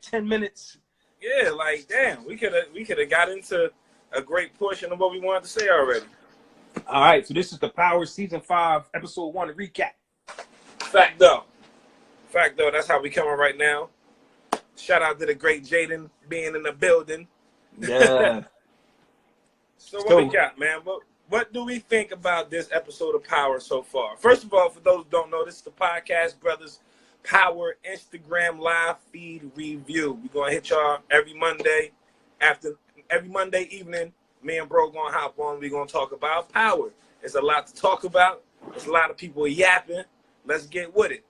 10 minutes. Yeah, like damn, we could have got into a great portion of what we wanted to say already. All right, so this is the Power Season 5, Episode 1 recap. Fact though, that's how we coming right now. Shout out to the great Jaden being in the building. Yeah. So what we got, man? What do we think about this episode of Power so far? First of all, for those who don't know, this is the Podcast Brothers Power Instagram live feed review. We're gonna hit y'all every Monday evening. Me and bro gonna hop on. We're gonna talk about power. There's a lot to talk about. There's a lot of people yapping. Let's get with it.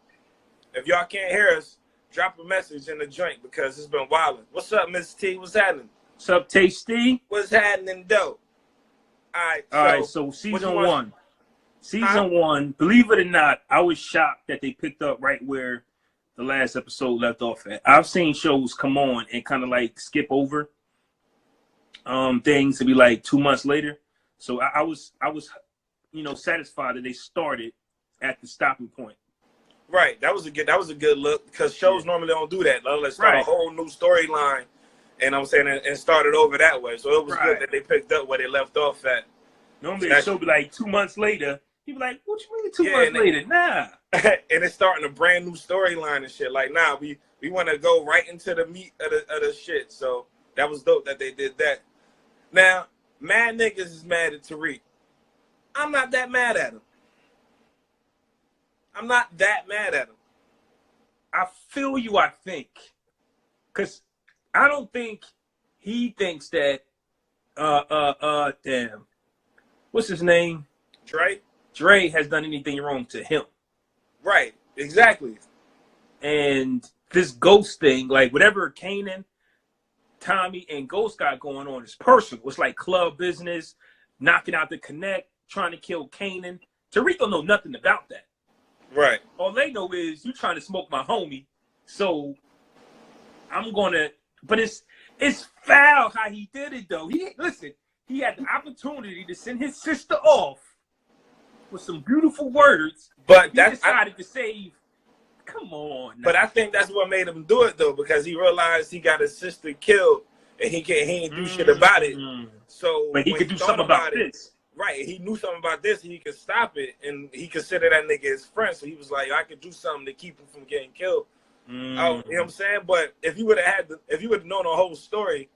If y'all can't hear us, drop a message in the joint because it's been wilding. What's up, Miss T? What's happening? What's up, Tasty? What's happening, dope? All right, so season one. Season 1, believe it or not, I was shocked that they picked up right where the last episode left off at. I've seen shows come on and kind of like skip over things to be like 2 months later. So I was satisfied that they started at the stopping point. Right. That was a good look because shows normally don't do that. Let's start a whole new storyline, and I'm saying and start it over that way. So it was good that they picked up where they left off at. Normally the show be like 2 months later. People like, what you mean 2 months later? Nah. And it's starting a brand new storyline and shit. Like, nah, we want to go right into the meat of the shit. So that was dope that they did that. Now, mad niggas is mad at Tariq. I'm not that mad at him. I feel you, I think. Because I don't think he thinks that, damn. What's his name? Dre has done anything wrong to him. Right, exactly. And this Ghost thing, like whatever Kanan, Tommy, and Ghost got going on is personal. It's like club business, knocking out the connect, trying to kill Kanan. Tariq don't know nothing about that. Right. All they know is you trying to smoke my homie, so I'm gonna. But it's foul how he did it though. He had the opportunity to send his sister off with some beautiful words, but he decided to save. Come on. Now. But I think that's what made him do it though, because he realized he got his sister killed and he ain't do shit about it. So but he could do something about this. Right, he knew something about this and he could stop it, and he considered that nigga his friend. So he was like, I could do something to keep him from getting killed. You know what I'm saying? But if you would have known the whole story,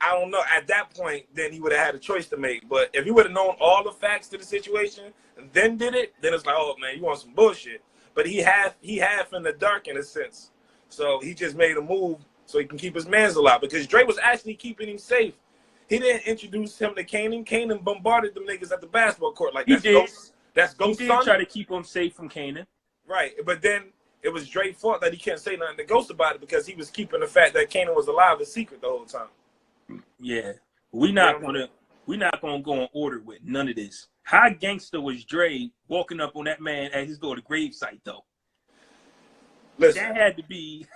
I don't know. At that point, then he would have had a choice to make. But if he would have known all the facts to the situation and then did it, then it's like, oh man, you want some bullshit. But he half in the dark in a sense. So he just made a move so he can keep his mans alive, because Dre was actually keeping him safe. He didn't introduce him to Kanan. Kanan bombarded them niggas at the basketball court. Like that's Ghost. That's Ghost. He did try to keep him safe from Kanan. Right, but then it was Dre's fault that he can't say nothing to Ghost about it, because he was keeping the fact that Kanan was alive a secret the whole time. Yeah, we're not gonna go in order with none of this. How gangster was Dre walking up on that man at his daughter's gravesite though? Listen, that had to be.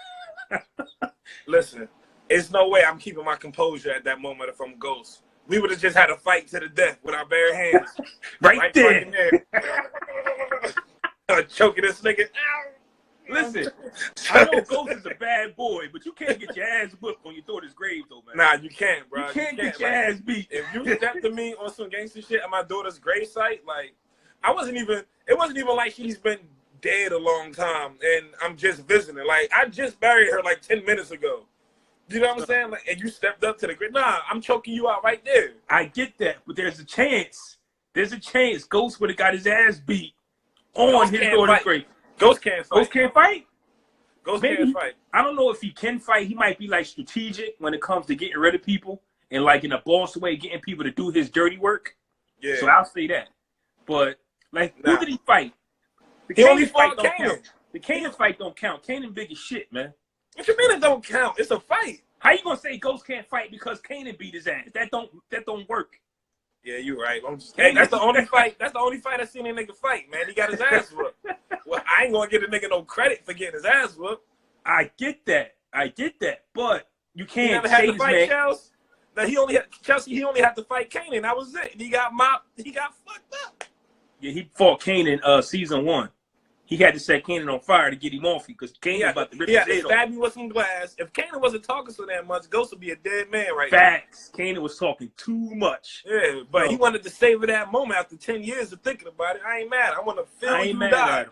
Listen, it's no way I'm keeping my composure at that moment if I'm Ghost. We would have just had a fight to the death with our bare hands. right there. Choking this nigga. Listen, I know Ghost is a bad boy, but you can't get your ass whooped on your daughter's grave, though, man. Nah, you can't, bro. You can't get your ass beat. If you stepped to me on some gangster shit at my daughter's grave site, like, it wasn't even like she's been dead a long time and I'm just visiting. Like, I just buried her like 10 minutes ago. You know what I'm saying? Like, and you stepped up to the grave. Nah, I'm choking you out right there. I get that, but there's a chance. Ghost would have got his ass beat on his daughter's grave. Ghost can't fight. Ghost can't fight? Can't fight. I don't know if he can fight. He might be like strategic when it comes to getting rid of people and like in a boss way, getting people to do his dirty work. Yeah. So I'll say that. But like, who did he fight? The only fought don't count. The Kanan fight don't count. Kanan big as shit, man. What you mean it don't count? It's a fight. How you gonna say Ghost can't fight because Kanan beat his ass? That don't work. Yeah, you're right. Hey, that's the only fight. That's the only fight I seen a nigga fight, man. He got his ass whooped. Well, I ain't gonna give a nigga no credit for getting his ass whooped. I get that. But you can't. He never had to fight Chelsea. Now he only had to fight Kanan. That was it. He got mopped. He got fucked up. Yeah, he fought Kanan season 1. he had to set Kanan on fire to get him off you because Kanan about to rip his head off. Stab you with some glass. If Kanan wasn't talking so that much, Ghost would be a dead man right Facts. Now. Kanan was talking too much. Yeah, but he wanted to savor that moment after 10 years of thinking about it. I ain't mad. I want to feel you die.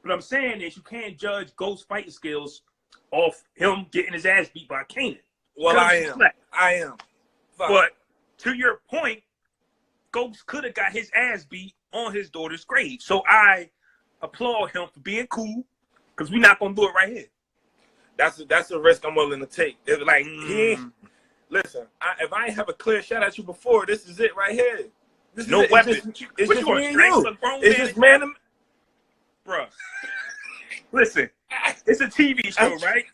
What I'm saying is you can't judge Ghost fighting skills off him getting his ass beat by Kanan. Well, I am. Fuck. But to your point, Ghost could have got his ass beat on his daughter's grave. So I applaud him for being cool because we're not going to do it right here. That's a risk I'm willing to take. It's like, listen, if I ain't have a clear shot at you before, this is it right here. This no is weapon. It's just me and you. It's just man. Bruh. Listen, it's a TV show, right?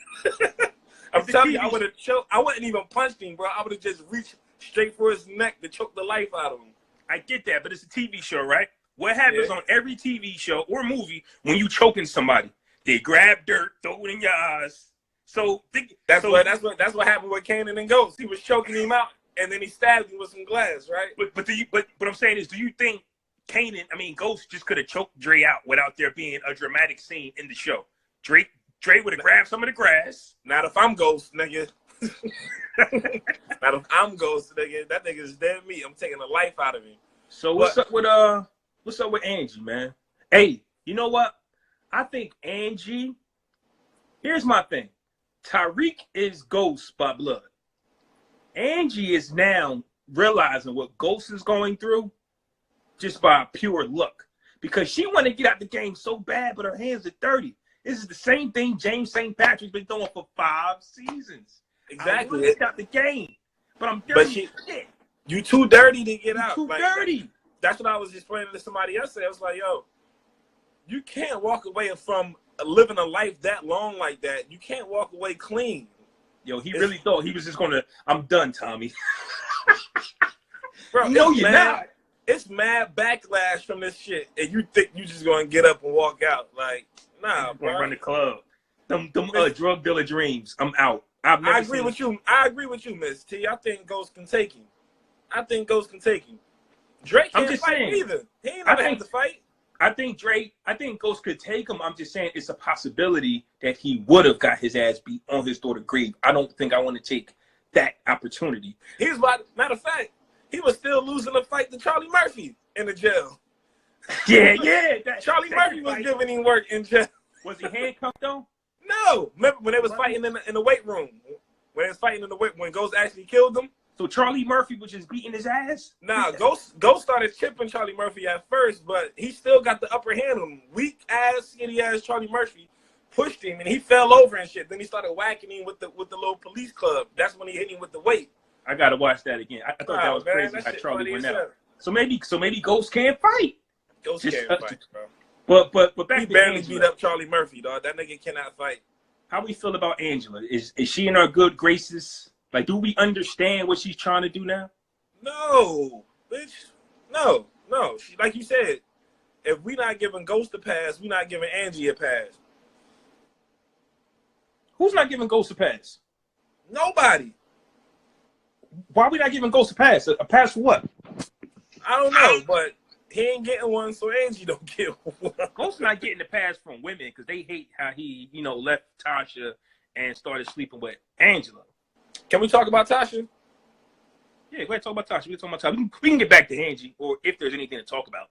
I'm telling you, I would have choked. I wouldn't even punch him, bro. I would have just reached straight for his neck to choke the life out of him. I get that, but it's a TV show, right? What happens on every TV show or movie when you choking somebody? They grab dirt, throw it in your eyes. So that's what happened with Kanan and Ghost. He was choking him out, and then he stabbed him with some glass, right? But what I'm saying is, do you think Ghost just could have choked Dre out without there being a dramatic scene in the show? Dre would have grabbed some of the grass. Not if I'm Ghost, nigga. Not if I'm Ghost, nigga. That nigga's dead meat. I'm taking the life out of him. So what's up with Angie, man? Hey, you know what? I think Angie. Here's my thing. Tariq is Ghost by blood. Angie is now realizing what Ghost is going through just by pure luck. Because she want to get out the game so bad, but her hands are dirty. This is the same thing James St. Patrick's been doing for 5 seasons. Exactly. I get out the game, but I'm dirty. You too dirty to get out. Too dirty. That's what I was explaining to somebody yesterday. I was like, yo, you can't walk away from living a life that long like that. You can't walk away clean. Yo, he really thought he was just going to, I'm done, Tommy. Bro, no, you're not. It's mad backlash from this shit, and you think you just going to get up and walk out. Like, nah, bro. Run the club. Them drug dealer dreams. I'm out. I agree with you. I agree with you, Miss T. I think Ghost can take him. Drake can't fight either. He ain't never had to fight. I think Ghost could take him. I'm just saying it's a possibility that he would have got his ass beat on his daughter's grave. I don't think I want to take that opportunity. Matter of fact, he was still losing the fight to Charlie Murphy in the jail. Yeah. Charlie Murphy was giving him work in jail. Was he handcuffed though? No. Remember when they was fighting in the weight room? When they was fighting in the weight, when Ghost actually killed him? So Charlie Murphy was just beating his ass? Nah, Ghost started chipping Charlie Murphy at first, but he still got the upper hand on him. Weak ass, skinny ass Charlie Murphy pushed him and he fell over and shit. Then he started whacking him with the little police club. That's when he hit him with the weight. I gotta watch that again. I thought that was crazy how Charlie went out. So maybe Ghost can't fight. Ghost can't fight, bro. But back he to barely Angela. beat up Charlie Murphy, dog. That nigga cannot fight. How we feel about Angela? Is she in our good graces? Like, do we understand what she's trying to do now? No, bitch. No. She, like you said, if we not giving Ghost a pass, we not giving Angie a pass. Who's not giving Ghost a pass? Nobody. Why are we not giving Ghost a pass? A pass for what? I don't know, but he ain't getting one, so Angie don't get one. Ghost not getting the pass from women because they hate how he, left Tasha and started sleeping with Angela. Can we talk about Tasha? Yeah, go ahead, talk about Tasha. We can get back to Angie, or if there's anything to talk about.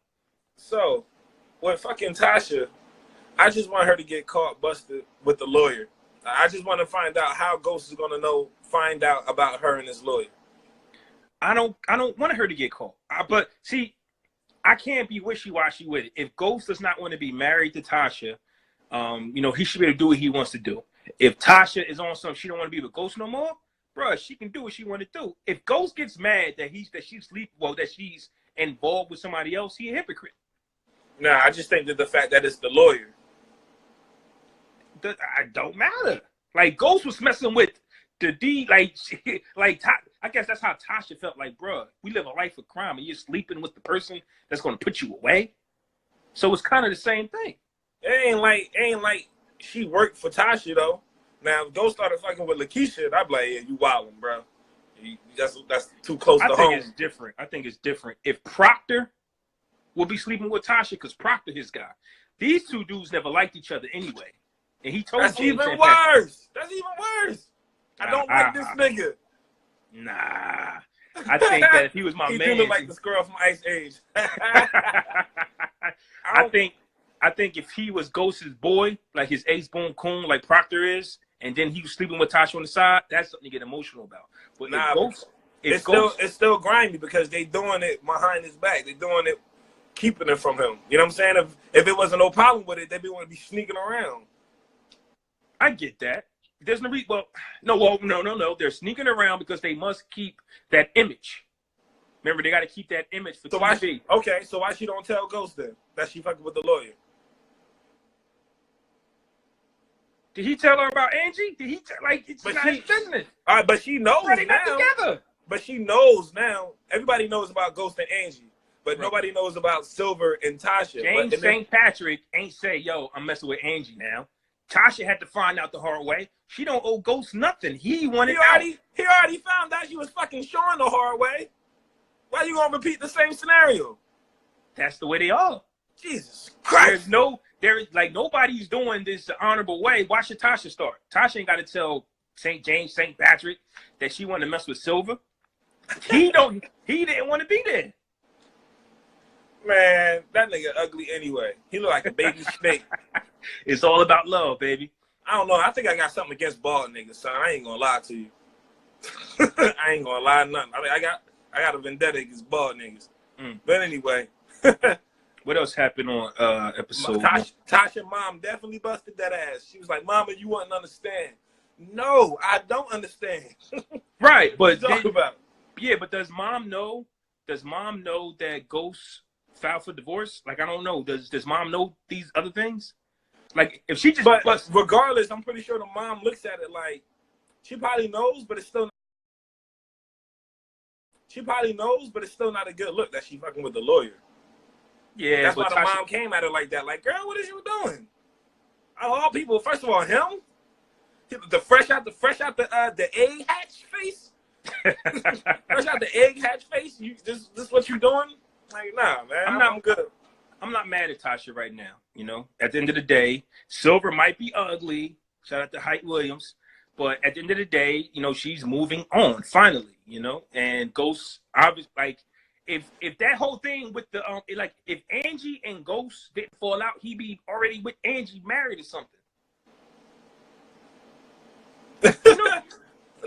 So, with fucking Tasha, I just want her to get caught busted with the lawyer. I just want to find out how Ghost is gonna find out about her and his lawyer. I don't want her to get caught. But see, I can't be wishy-washy with it. If Ghost does not want to be married to Tasha, he should be able to do what he wants to do. If Tasha is on something, she don't want to be with Ghost no more, bruh, she can do what she want to do. If Ghost gets mad that she's involved with somebody else, he a hypocrite. Nah, I just think that the fact that it's the lawyer. It don't matter. Like, Ghost was messing with the D, I guess that's how Tasha felt. Like, bruh, we live a life of crime and you're sleeping with the person that's going to put you away. So it's kind of the same thing. It ain't like she worked for Tasha, though. Now, if Ghost started fucking with Lakeisha, I'd be like, yeah, you wildin', bro. That's too close to home. I think it's different. If Proctor will be sleeping with Tasha, because Proctor his guy. these two dudes never liked each other anyway. And he told That's James even St. Patrick. worse. That's even worse. I don't like this nigga. Nah. I think that if he was my he man. do look like this girl from Ice Age. I think if he was Ghost's boy, like his ace boom coon, like Proctor is, and then he was sleeping with Tasha on the side, that's something to get emotional about. But nah, Ghost, it's still grimy because they doing it behind his back. They doing it, keeping it from him. You know what I'm saying? If it wasn't no problem with it, they'd want to be sneaking around. I get that. There's no. They're sneaking around because they must keep that image. Remember, they got to keep that image for TV. So why she don't tell Ghost then that she fucking with the lawyer? Did he tell her about Angie? Did he it's not his business? All right, but she knows now. Together. But she knows now. Everybody knows about Ghost and Angie, but nobody knows about Silver and Tasha. James St. Patrick ain't say, "Yo, I'm messing with Angie now." Tasha had to find out the hard way. She don't owe Ghost nothing. He wanted out. He already found out she was fucking showing the hard way. Why you gonna repeat the same scenario? That's the way they are. Jesus Christ. Nobody's doing this the honorable way. Why should Tasha start? Tasha ain't got to tell St. Patrick that she wanted to mess with Silver. He didn't want to be there. Man, that nigga ugly anyway. He look like a baby snake. It's all about love, baby. I don't know. I think I got something against bald niggas, son. I ain't gonna lie to you. I ain't gonna lie nothing. I mean, I got a vendetta against bald niggas. But anyway. What else happened on episode? Tasha mom definitely busted that ass. She was like, "Mama, you wouldn't understand." No, I don't understand. Right, but but does mom know? Does mom know that Ghost filed for divorce? Like, I don't know. Does mom know these other things? Like, if she just regardless, I'm pretty sure the mom looks at it like she probably knows, but it's still not a good look that she fucking with the lawyer. Yeah, that's why the mom came at her like that. Like, girl, what is you doing? All people, first of all, him, the fresh out the egg hatch face. Fresh out the egg hatch face. This what you doing? Like, nah, man. I'm good. I'm not mad at Tasha right now. You know, at the end of the day, Silver might be ugly. Shout out to Hype Williams. But at the end of the day, you know, she's moving on finally, you know, and Ghost obviously, like, if that whole thing with the if Angie and Ghost didn't fall out, he'd be already with Angie married or something.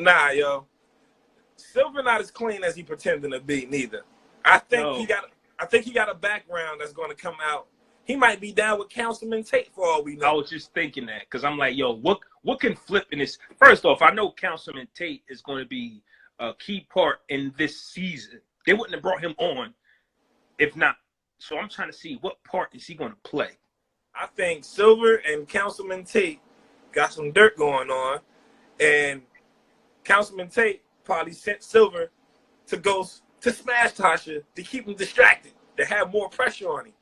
Nah, yo. Silver not as clean as he pretending to be, neither. I think he got a background that's going to come out. He might be down with Councilman Tate for all we know. I was just thinking that because I'm like, yo, what can flip in this? First off, I know Councilman Tate is going to be a key part in this season. They wouldn't have brought him on if not. So I'm trying to see what part is he going to play. I think Silver and Councilman Tate got some dirt going on, and Councilman Tate probably sent Silver to Ghost to smash Tasha to keep him distracted, to have more pressure on him.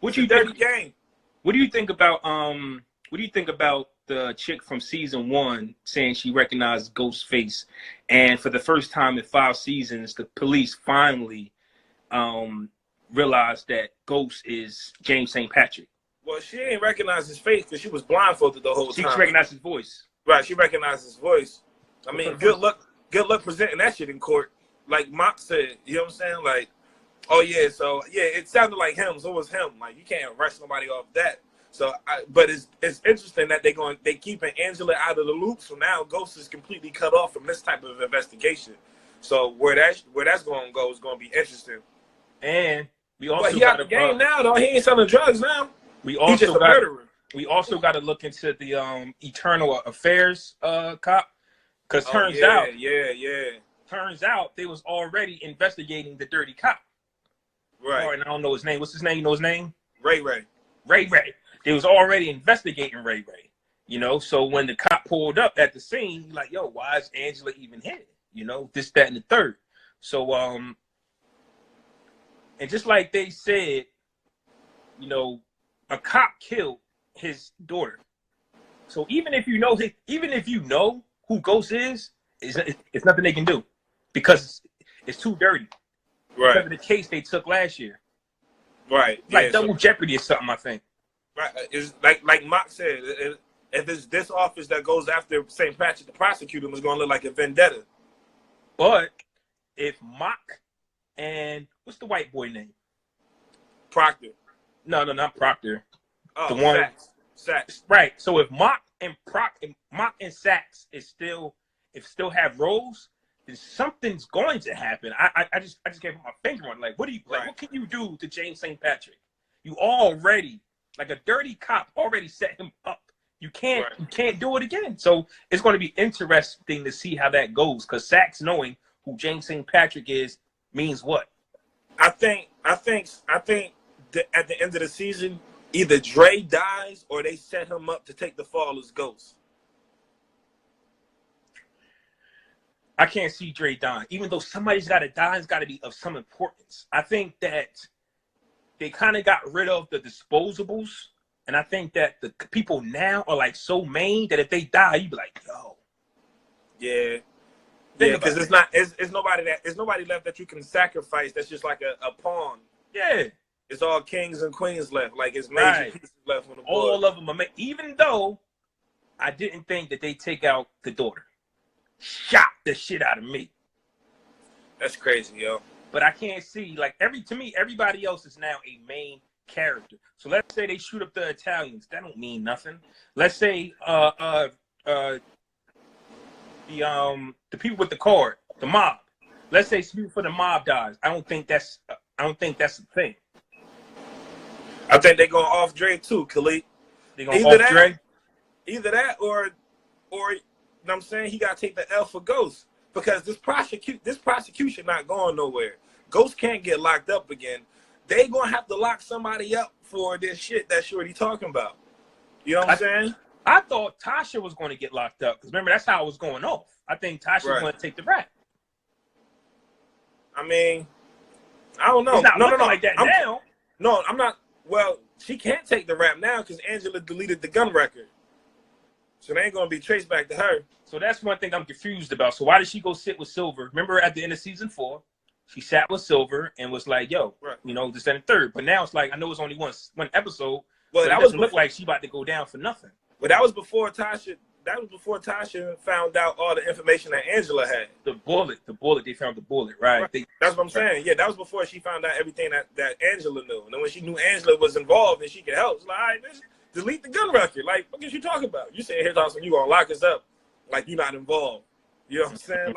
What do you think? Game. What do you think about the chick from season 1 saying she recognized Ghost's face, and for the first time in 5 seasons, the police finally realized that Ghost is James St. Patrick? Well, she didn't recognize his face because she was blindfolded the whole time. She recognized his voice. Right, she recognized his voice. I mean, good luck presenting that shit in court. Like Mop said, you know what I'm saying? Like, oh yeah, so yeah, it sounded like him, so it was him. Like, you can't arrest somebody off that. So, but it's interesting that they keeping Angela out of the loop. So now Ghost is completely cut off from this type of investigation. So where that's going to go is going to be interesting. And we also got the game now, though. He ain't selling drugs now. He's just a murderer. We also got to look into the Eternal Affairs cop, because turns out they was already investigating the dirty cop. Right. And I don't know his name. What's his name? You know his name? Ray. They was already investigating Ray. You know, so when the cop pulled up at the scene, like, yo, why is Angela even here? You know, this, that, and the third. So, and just like they said, you know, a cop killed his daughter. So even if you know who Ghost is, it's nothing they can do because it's too dirty. Right. Because of the case they took last year. Right. Like double jeopardy or something, I think. Right. It's like Mock said, if it's this office that goes after St. Patrick, the prosecutor is going to look like a vendetta. But if Mock and what's the white boy name? Proctor. No, not Proctor. Oh, the one. Sachs. Right. So if Mock and Sachs still have roles, then something's going to happen. I just can't put my finger on it. Like, what do you like? What can you do to James St. Patrick? You already, like a dirty cop, already set him up. You can't do it again. So it's going to be interesting to see how that goes. Because Sachs knowing who James St. Patrick is means what? I think at the end of the season, either Dre dies or they set him up to take the fall as Ghost. I can't see Dre dying. Even though somebody's got to die, it's got to be of some importance. I think that they kind of got rid of the disposables. And I think that the people now are like so main that if they die, you be like, yo. Yeah. Yeah, because it's nobody left that you can sacrifice that's just like a pawn. Yeah. It's all kings and queens left. Like it's major pieces left on the board. All of them are even though I didn't think that they take out the daughter. Shot the shit out of me. That's crazy, yo. But I can't see to me, everybody else is now a main character. So let's say they shoot up the Italians. That don't mean nothing. Let's say the people with the card, the mob. Let's say some people for the mob dies. I don't think that's the thing. I think they're going off Dre too, Khalid. They going off Dre. Either that or you know what I'm saying, he got to take the L for Ghost because this prosecution not going nowhere. Ghost can't get locked up again. They gonna have to lock somebody up for this shit that Shorty talking about. You know what I'm saying? I thought Tasha was going to get locked up because remember that's how it was going off. I think Tasha was going to take the rap. I mean, I don't know. It's not looking like that now. No, I'm not. Well, she can't take the rap now because Angela deleted the gun record, so they ain't gonna be traced back to her. So that's one thing I'm confused about. So why did she go sit with Silver? Remember at the end of season 4, she sat with Silver and was like, "Yo, you know, this and the third." But now it's like I know it's only one episode. Well, that doesn't look like she about to go down for nothing. But that was before Tasha. That was before Tasha found out all the information that Angela had. The bullet. They found the bullet, right? That's what I'm saying. Yeah, that was before she found out everything that Angela knew. And then when she knew Angela was involved and she could help, it's like, all right, delete the gun record. Like, what is you talking about? You sitting here talking, you gonna lock us up like you're not involved. You know what I'm saying?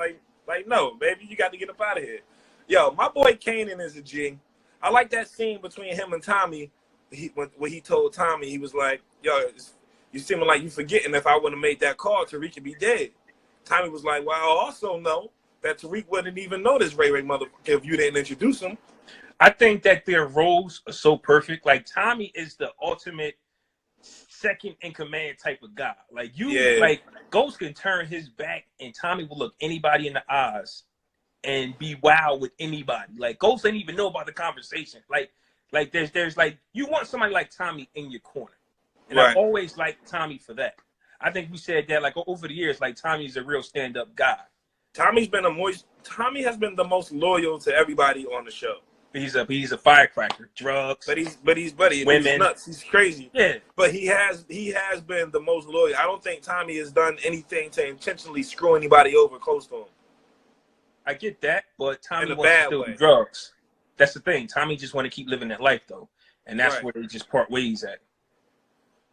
like no, baby, you got to get up out of here. Yo, my boy Kanan is a G. I like that scene between him and Tommy. When he told Tommy, he was like, yo, you seeming like you forgetting if I would have made that call, Tariq would be dead. Tommy was like, well, I also know that Tariq wouldn't even know this Ray motherfucker if you didn't introduce him. I think that their roles are so perfect. Like, Tommy is the ultimate second in command type of guy. Like, like, Ghost can turn his back and Tommy will look anybody in the eyes and be wild with anybody. Like, Ghost ain't even know about the conversation. Like there's like, you want somebody like Tommy in your corner. And I always liked Tommy for that. I think we said that like over the years, like Tommy's a real stand-up guy. Tommy has been the most loyal to everybody on the show. He's a firecracker, drugs. But he's women. He's nuts. He's crazy. Yeah. But he has been the most loyal. I don't think Tommy has done anything to intentionally screw anybody over close to him. I get that, but Tommy wants to still do drugs. That's the thing. Tommy just want to keep living that life though, and that's where they just part ways at.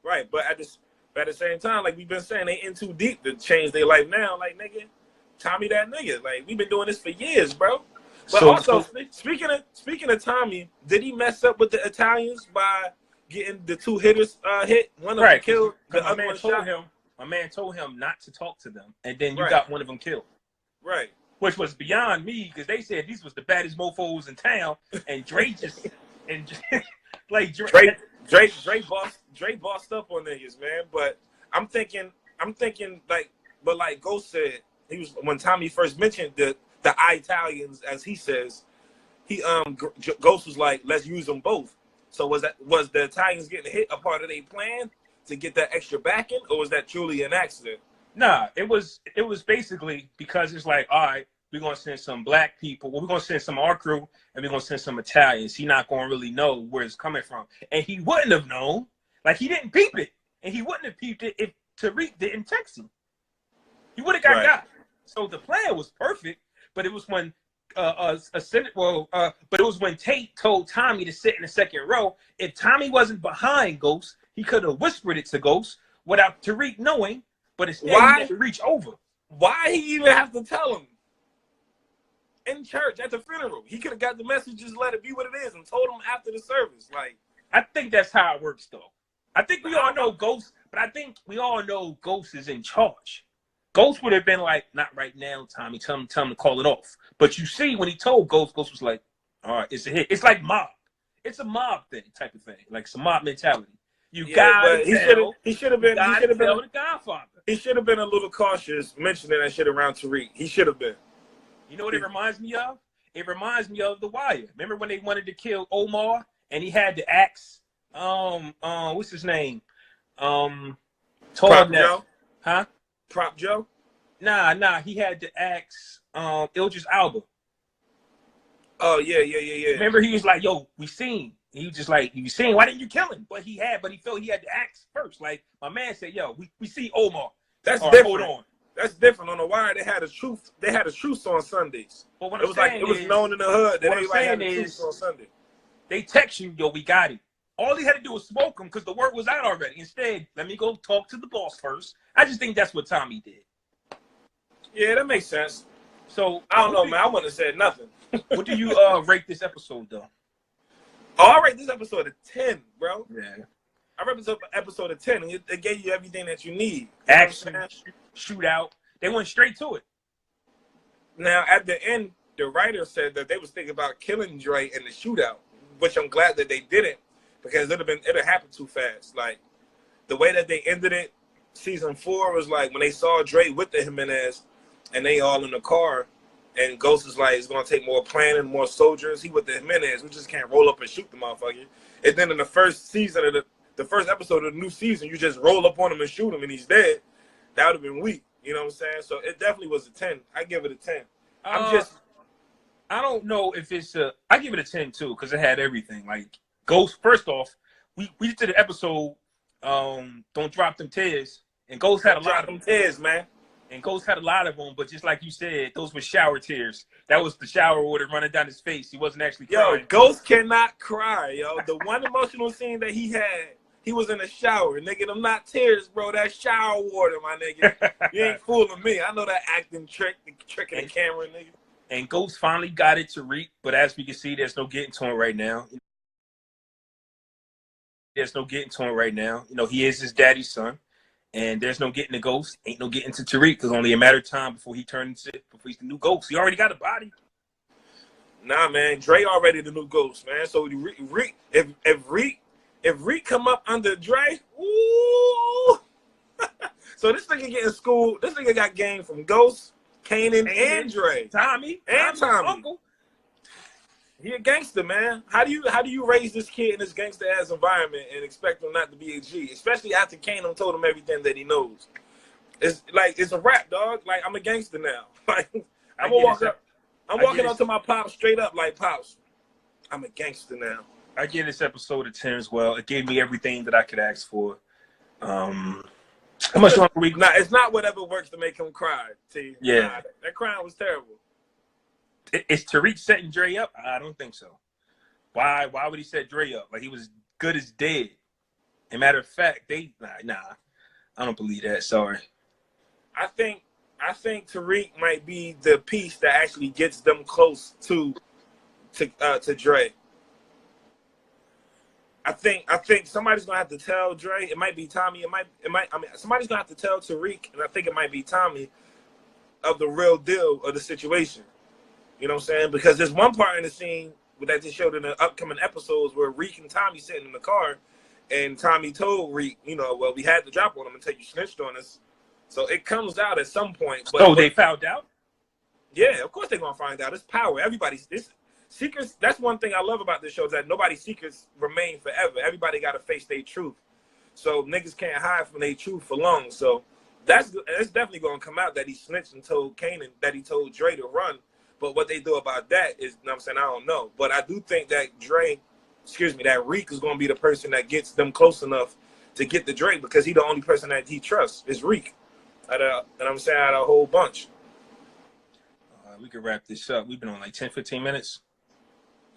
Right, but at the same time, like we've been saying, they in too deep to change their life now. Like, nigga, Tommy that nigga. Like, we've been doing this for years, bro. But speaking of Tommy, did he mess up with the Italians by getting the 2 hitters hit? One of them killed, the other one shot. My man told him not to talk to them, and then you got one of them killed. Right. Which was beyond me because they said these was the baddest mofos in town, and Dre just like Dre bossed up on niggas, man. But I'm thinking like Ghost said, he was when Tommy first mentioned the Italians, as he says, Ghost was like, let's use them both. So was the Italians getting hit a part of their plan to get that extra backing, or was that truly an accident? Nah, it was basically because it's like, all right, we're gonna send some black people. Well, we're gonna send some of our crew, and we're gonna send some Italians. He not gonna really know where it's coming from, and he wouldn't have known Like, he didn't peep it, and he wouldn't have peeped it if Tariq didn't text him. He would have got. So the plan was perfect, but it was when but it was when Tate told Tommy to sit in the second row. If Tommy wasn't behind Ghost, he could have whispered it to Ghost without Tariq knowing, but instead he had to reach over. Why he even have to tell him? In church at the funeral, he could have got the message, just let it be what it is, and told him after the service. Like, I think that's how it works, though. I think we all know Ghost, but I think we all know Ghost is in charge. Ghost would have been like, not right now, Tommy. Tell him to call it off. But you see, when he told Ghost, Ghost was like, all right, it's a hit. It's like mob. It's a mob thing, type of thing. Like some mob mentality. You gotta tell. He should have been the Godfather. He should have been a little cautious mentioning that shit around Tariq. He should have been. You know what it reminds me of? It reminds me of The Wire. Remember when they wanted to kill Omar and he had to ask, what's his name? Prop Joe? Huh? Prop Joe? Nah. He had to ask Idris Elba. Oh, yeah. Remember, he was like, yo, we seen. He was just like, you seen, why didn't you kill him? But he felt he had to ask first. Like, my man said, yo, we see Omar. That's different. Hold on. That's different. On The Wire, they had a truth. They had a truce on Sundays. But what it was like it was known in the hood that everybody had a truce on Sunday. They text you, yo, we got him. All he had to do was smoke him because the word was out already. Instead, let me go talk to the boss first. I just think that's what Tommy did. Yeah, that makes sense. So I don't know, man. I wouldn't have said nothing. What do you rate this episode, though? Oh, I rate this episode a 10, bro. Yeah. I rate this episode a 10, and it gave you everything that you need. Action, shootout. They went straight to it. Now, at the end, the writer said that they was thinking about killing Dre in the shootout, which I'm glad that they didn't, because it'd happened too fast. Like, the way that they ended it, season 4 was like when they saw Dre with the Jimenez, and they all in the car, and Ghost is like, it's gonna take more planning, more soldiers. He with the Jimenez, we just can't roll up and shoot the motherfucker. And then in the first season of the first episode of the new season, you just roll up on him and shoot him, and he's dead. That would have been weak. You know what I'm saying? So it definitely was a 10. I give it a 10. I don't know if it's I give it a 10 too, because it had everything. Like Ghost, first off, we did an episode, Don't Drop Them Tears, and Ghost had a lot of them tears, man. And Ghost had a lot of them, but just like you said, those were shower tears. That was the shower water running down his face. He wasn't actually crying. Yo, Ghost cannot cry, yo. The one emotional scene that he had, he was in the shower. Nigga, them not tears, bro. That shower water, my nigga. You ain't fooling me. I know that acting trick, the trick of the camera, nigga. And Ghost finally got it to Reek, but as we can see, there's no getting to him right now. You know, he is his daddy's son. And there's no getting to Ghost. Ain't no getting to Tariq, because only a matter of time before he's the new Ghost. He already got a body. Nah, man. Dre already the new Ghost, man. So if Reek come up under Dre, ooh. So this nigga getting schooled. This nigga got game from Ghost, Kanan, and Dre. Tommy. Uncle. He a gangster, man. How do you raise this kid in this gangster ass environment and expect him not to be a G? Especially after Kanan told him everything that he knows. It's like it's a rap, dog. Like, I'm a gangster now. Like, I'm walking up to my pops straight up like, Pops, I'm a gangster now. I give this episode a 10 as well. It gave me everything that I could ask for. How much longer we? Nah, it's not whatever works to make him cry. T. Yeah, nah, that crying was terrible. Is Tariq setting Dre up? I don't think so. Why would he set Dre up? Like, he was good as dead. And matter of fact, nah. I don't believe that. Sorry. I think Tariq might be the piece that actually gets them close to Dre. I think somebody's gonna have to tell Dre. It might be Tommy. Somebody's gonna have to tell Tariq, and I think it might be Tommy, of the real deal of the situation. You know what I'm saying? Because there's one part in the scene that they showed in the upcoming episodes where Reek and Tommy sitting in the car, and Tommy told Reek, well, we had to drop on him until you snitched on us. So it comes out at some point. But they found out? Yeah, of course they're gonna find out. It's power. This secrets. That's one thing I love about this show, is that nobody's secrets remain forever. Everybody got to face their truth. So niggas can't hide from their truth for long. So that's definitely gonna come out that he snitched and told Kanan that he told Dre to run. But what they do about that is, you know what I'm saying, I don't know. But I do think that that Reek is going to be the person that gets them close enough to get the Drake because he the only person that he trusts is Reek. And I'm saying out of a whole bunch. We can wrap this up. We've been on like 10, 15 minutes.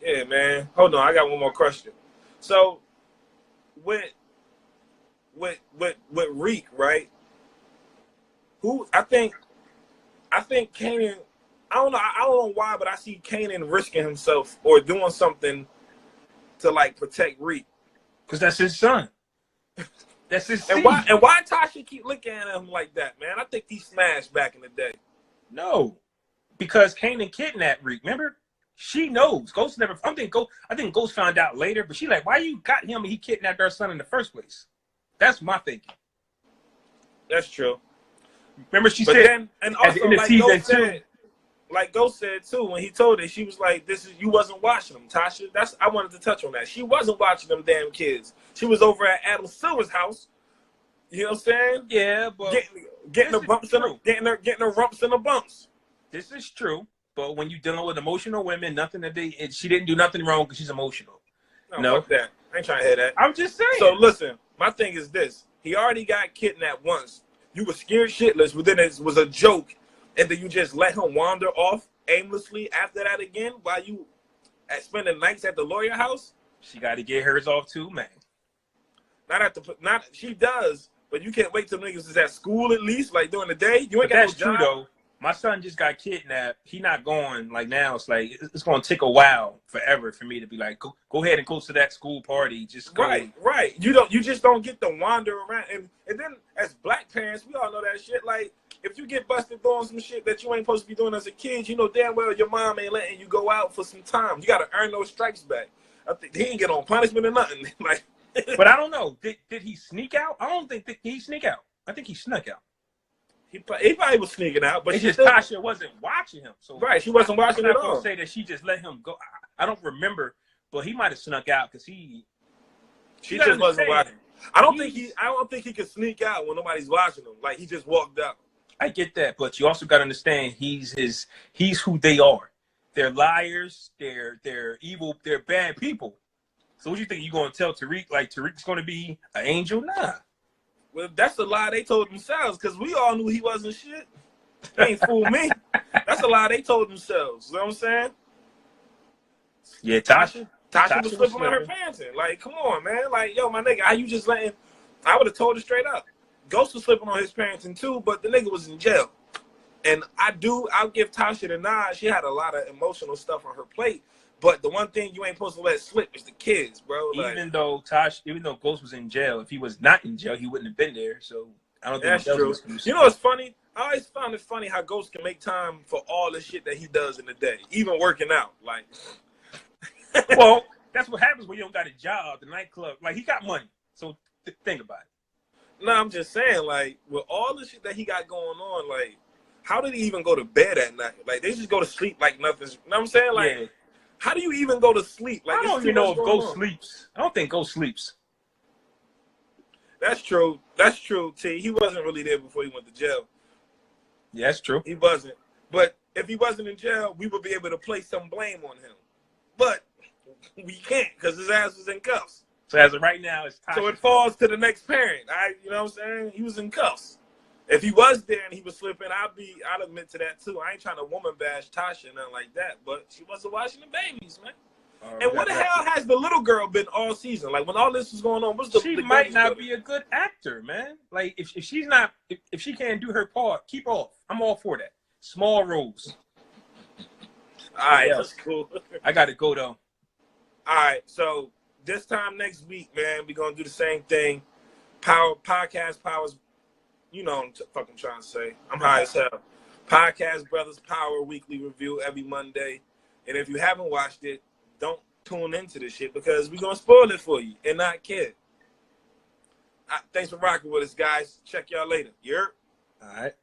Yeah, man. Hold on, I got one more question. So, with Reek, right? Who I think Kanan. I don't know why, but I see Kanan risking himself or doing something to like protect Reek. Because that's his son. That's his seed. And why Tasha keep looking at him like that, man? I think he smashed back in the day. No, because Kanan kidnapped Reek. Remember, she knows. Ghost never. I think Ghost found out later, but she like, why you got him and he kidnapped our son in the first place? That's my thinking. That's true. Remember, she but said, then, and also like Ghost said too, when he told her, she was like, "This is you wasn't watching them, Tasha." I wanted to touch on that. She wasn't watching them damn kids. She was over at Adam Silver's house. You know what I'm saying? Yeah, but getting the bumps in her, getting her rumps in the bumps. This is true, but when you're dealing with emotional women, she didn't do nothing wrong because she's emotional. No, fuck that. I ain't trying to hear that. I'm just saying. So listen, my thing is this: he already got kidnapped once. You were scared shitless, but then it was a joke, and then you just let him wander off aimlessly after that again while you spending nights at the lawyer house. She got to get hers off too, man. She does, but you can't wait till niggas is at school at least, like during the day. You ain't got no job. That's true though. My son just got kidnapped. He not going like now. It's like it's going to take a while, forever, for me to be like, go ahead and go to that school party. Just go. Right. You just don't get to wander around. And then as black parents, we all know that shit. Like if you get busted doing some shit that you ain't supposed to be doing as a kid, you know damn well your mom ain't letting you go out for some time. You got to earn those stripes back. I think he ain't get on punishment or nothing. Like, but I don't know. Did he sneak out? I don't think he sneak out. I think he snuck out. He probably was sneaking out, but Tasha wasn't watching him. So right, she wasn't watching at all. I'm not gonna say that she just let him go. I don't remember, but he might have snuck out because she just wasn't watching. I don't think he could sneak out when nobody's watching him. Like he just walked out. I get that, but you also got to understand he's who they are. They're liars. They're evil. They're bad people. So what you think you gonna tell Tariq? Like Tariq's gonna be an angel? Nah. Well, that's a lie they told themselves because we all knew he wasn't shit. They ain't fool me. That's a lie they told themselves. You know what I'm saying? Yeah, Tasha was slipping on her pants in. Like, come on, man. Like, yo, my nigga, how you just letting... I would have told her straight up. Ghost was slipping on his pants in too, but the nigga was in jail. And I'll give Tasha the nod. She had a lot of emotional stuff on her plate. But the one thing you ain't supposed to let slip is the kids, bro. Even though Ghost was in jail, if he was not in jail, he wouldn't have been there. So I don't think that's true. You know what's funny? I always found it funny how Ghost can make time for all the shit that he does in the day, even working out. Like, well, that's what happens when you don't got a job. The nightclub, like he got money. So think about it. No, I'm just saying, like, with all the shit that he got going on, like, how did he even go to bed at night? Like, they just go to sleep like nothing's. You know what I'm saying? Like. Yeah. How do you even go to sleep? Like, I don't even know if Ghost sleeps. I don't think Ghost sleeps. That's true. That's true, T. He wasn't really there before he went to jail. Yeah, that's true. He wasn't. But if he wasn't in jail, we would be able to place some blame on him. But we can't because his ass was in cuffs. So as of right now, it's Tasha. So it falls to the next parent. You know what I'm saying? He was in cuffs. If he was there and he was slipping, I'd admit to that too. I ain't trying to woman bash Tasha and nothing like that, but she wasn't watching the babies, man. And what the hell has the little girl been all season? Like when all this was going on, she might not be a good actor, man. Like if she's not, if she can't do her part, keep off. I'm all for that. Small roles. All right, that's cool. I gotta go though. All right, so this time next week, man, we're gonna do the same thing. Podcast powers. You know what I'm fucking trying to say. I'm high as hell. Podcast Brothers Power Weekly Review every Monday. And if you haven't watched it, don't tune into this shit because we're going to spoil it for you and not care. Thanks for rocking with us, guys. Check y'all later. You heard? All right.